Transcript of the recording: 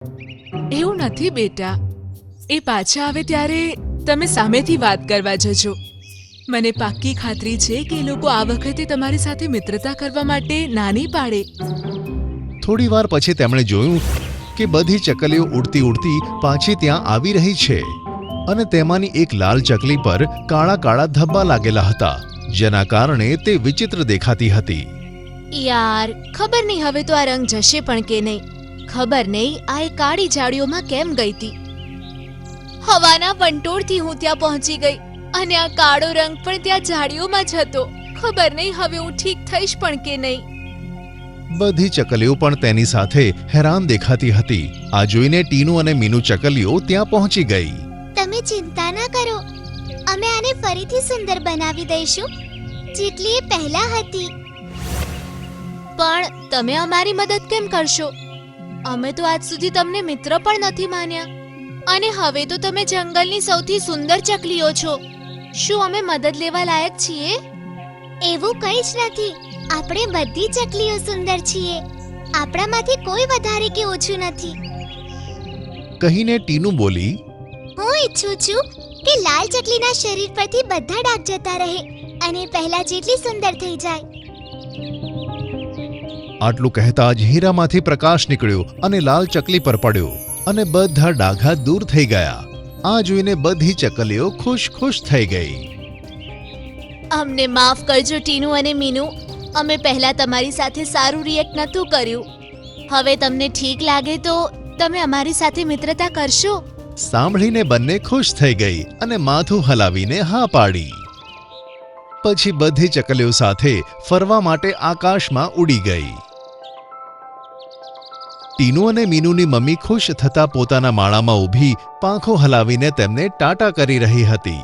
એવું નથી બેટા, એ પાછા આવે ત્યારે તમે સામેથી વાત કરવા જજો. મને પાક્કી ખાતરી છે કે એ લોકો આ વખતે તમારી સાથે મિત્રતા કરવા માટે ના નહીં પાડે. થોડી વાર પછી તેમણે જોયું કે બધી ચકલીઓ ઉડતી ઉડતી પાછી ત્યાં આવી રહી છે અને તેમાંની એક લાલ ચકલી પર કાળા કાળા ધબ્બા લાગેલા હતા, જેના કારણે તે વિચિત્ર દેખાતી હતી. યાર, ખબર નહીં હવે તો આ રંગ જશે પણ કે નહીં. ખબર નહીં આ એ કાળી ઝાડીઓમાં કેમ ગઈ હતી. હવાના વંટોળથી હું ત્યાં પહોંચી ગઈ અને આ કાળો રંગ પણ ત્યાં ઝાડીઓમાં જ હતો. ખબર નહીં હવે હું ઠીક થઈશ પણ કે નહીં. બધી ચકલીઓ પણ તેની સાથે હેરાન દેખાતી હતી. આ જોઈને ટીનુ અને મીનુ ચકલીઓ ત્યાં પહોંચી ગઈ. તમે ચિંતા ના કરો, અમે આને ફરીથી સુંદર બનાવી દઈશું જેટલી એ પહેલા હતી. પણ તમે અમારી મદદ કેમ કરશો? અમે તો આજ સુધી તમને મિત્ર પણ નથી માન્યા અને હવે તો તમે જંગલની સૌથી સુંદર ચકલીઓ છો. શું અમે મદદ લેવા લાયક છીએ? એવું કંઈ જ નથી. આપણે બધી ચકલીઓ સુંદર છીએ. આપણામાંથી કોઈ વધારે કે ઓછું નથી. કહીને ટીનુ બોલી, હું ઈચ્છું છું કે લાલ ચકલીના શરીર પરથી બધા ડાઘ જતા રહે અને પહેલા જેટલી સુંદર થઈ જાય. આટલું કહેતા જ હીરામાંથી પ્રકાશ નીકળ્યો અને લાલ ચકલી પર પડ્યો અને બધા ડાઘા દૂર થઈ ગયા. આ જોઈને બધી ચકલીઓ ખુશ ખુશ થઈ ગઈ. અમને માફ કરજો ટીનુ અને મીનુ, અમે પહેલા તમારી સાથે સારું રિએક્ટ નહોતું કર્યું. હવે તમને ઠીક લાગે તો તમે અમારી સાથે મિત્રતા કરશો? સાંભળીને બંને ખુશ થઈ ગઈ અને માથું હલાવીને હા પાડી. પછી બધી ચકલીઓ સાથે ફરવા માટે આકાશમાં ઉડી ગઈ. ટીનુ અને મીનુની મમ્મી ખુશ થતા પોતાના માળામાં ઊભી પાંખો હલાવીને તેમને ટાટા કરી રહી હતી.